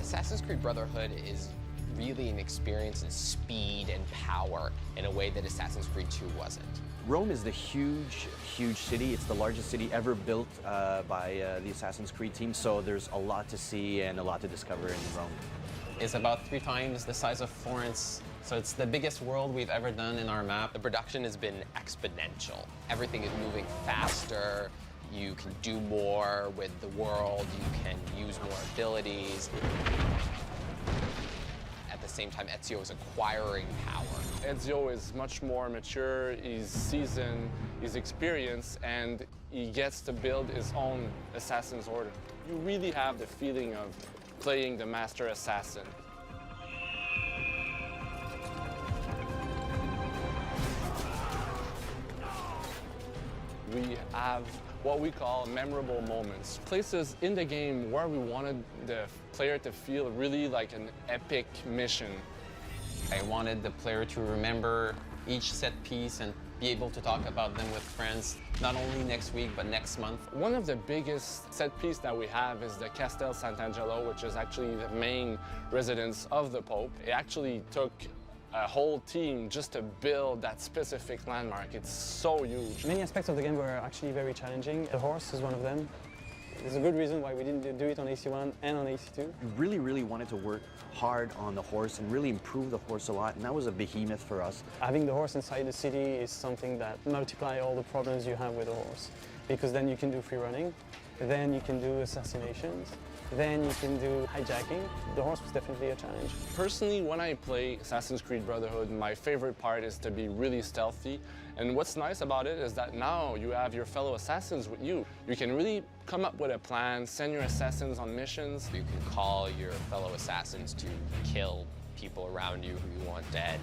Assassin's Creed Brotherhood is really an experience in speed and power in a way that Assassin's Creed 2 wasn't. Rome is the huge city. It's the largest city ever built by the Assassin's Creed team, so there's a lot to see and a lot to discover in Rome. It's about 3 times the size of Florence, so it's the biggest world we've ever done in our map. The production has been exponential. Everything is moving faster. You can do more with the world. You can use more abilities. At the same time, Ezio is acquiring power. Ezio is much more mature, he's seasoned, he's experienced, and he gets to build his own Assassin's Order. You really have the feeling of playing the Master Assassin. We have what we call memorable moments. Places in the game where we wanted the player to feel really like an epic mission. I wanted the player to remember each set piece and be able to talk about them with friends, not only next week, but next month. One of the biggest set piece that we have is the Castel Sant'Angelo, which is actually the main residence of the Pope. It actually took a whole team just to build that specific landmark. It's so huge. Many aspects of the game were actually very challenging. The horse is one of them. There's a good reason why we didn't do it on AC1 and on AC2. We really wanted to work hard on the horse and really improve the horse a lot, and that was a behemoth for us. Having the horse inside the city is something that multiplies all the problems you have with the horse, because then you can do free running, then you can do assassinations, then you can do hijacking. The horse was definitely a challenge. Personally, when I play Assassin's Creed Brotherhood, my favorite part is to be really stealthy. And what's nice about it is that now you have your fellow assassins with you. You can really come up with a plan, send your assassins on missions. You can call your fellow assassins to kill people around you who you want dead.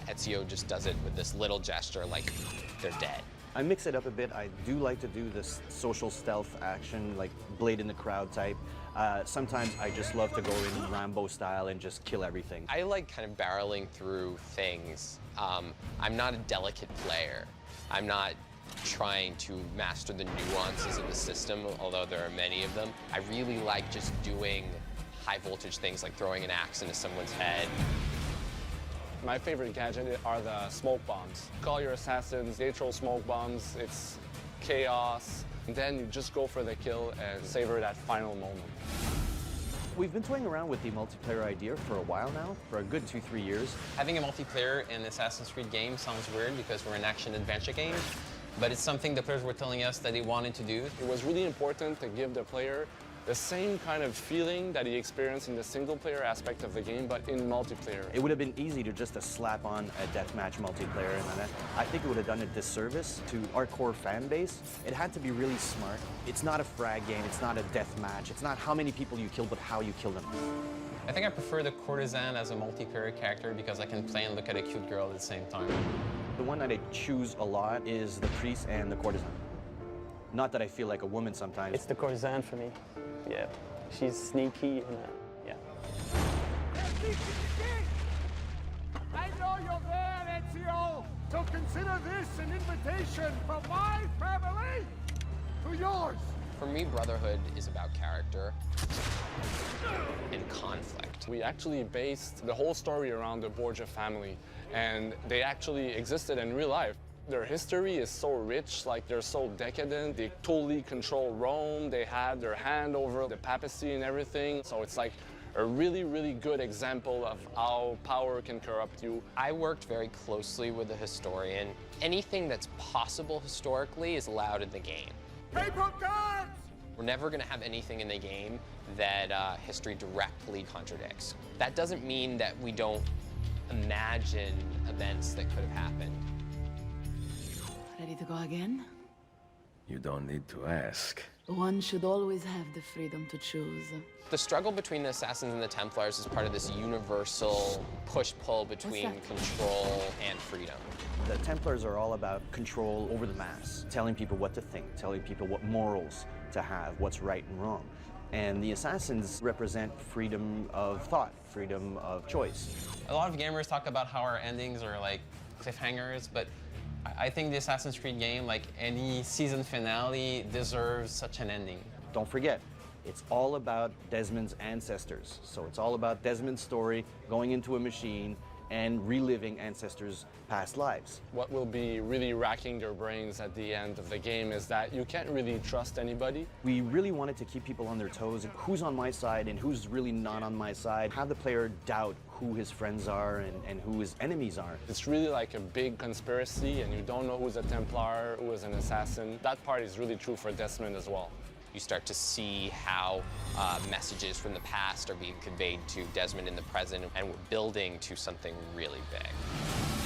Ezio just does it with this little gesture like they're dead. I mix it up a bit. I do like to do this social stealth action, like blade in the crowd type. Sometimes I just love to go in Rambo style and just kill everything. I like kind of barreling through things. I'm not a delicate player. I'm not trying to master the nuances of the system, although there are many of them. I really like just doing high voltage things like throwing an axe into someone's head. My favorite gadget are the smoke bombs. Call your assassins, they throw smoke bombs, it's chaos. And then you just go for the kill and savor that final moment. We've been toying around with the multiplayer idea for a while now, for a good 2-3 years. Having a multiplayer in Assassin's Creed game sounds weird because we're an action-adventure game, but it's something the players were telling us that they wanted to do. It was really important to give the player the same kind of feeling that he experienced in the single-player aspect of the game, but in multiplayer. It would have been easy to just slap on a deathmatch multiplayer, and I think it would have done a disservice to our core fan base. It had to be really smart. It's not a frag game, it's not a deathmatch, it's not how many people you kill, but how you kill them. I think I prefer the courtesan as a multiplayer character because I can play and look at a cute girl at the same time. The one that I choose a lot is the priest and the courtesan. Not that I feel like a woman sometimes. It's the courtesan for me. Yeah, she's sneaky and yeah. I know you're there, Ezio, so consider this an invitation from my family to yours. For me, Brotherhood is about character and conflict. We actually based the whole story around the Borgia family, and they actually existed in real life. Their history is so rich, like they're so decadent. They totally control Rome. They had their hand over the papacy and everything. So it's like a really good example of how power can corrupt you. I worked very closely with a historian. Anything that's possible historically is allowed in the game. Paper guns! We're never going to have anything in the game that history directly contradicts. That doesn't mean that we don't imagine events that could have happened. Ready to go again? You don't need to ask. One should always have the freedom to choose. The struggle between the Assassins and the Templars is part of this universal push-pull between control and freedom. The Templars are all about control over the mass, telling people what to think, telling people what morals to have, what's right and wrong. And the Assassins represent freedom of thought, freedom of choice. A lot of gamers talk about how our endings are like cliffhangers, but I think the Assassin's Creed game, like any season finale, deserves such an ending. Don't forget, It's all about Desmond's ancestors. So it's all about Desmond's story, going into a machine and reliving ancestors' past lives. What will be really racking their brains at the end of the game is that you can't really trust anybody. We really wanted to keep people on their toes, who's on my side and who's really not on my side, have the player doubt who his friends are and who his enemies are. It's really like a big conspiracy and you don't know who's a Templar, who is an assassin. That part is really true for Desmond as well. You start to see how messages from the past are being conveyed to Desmond in the present, and we're building to something really big.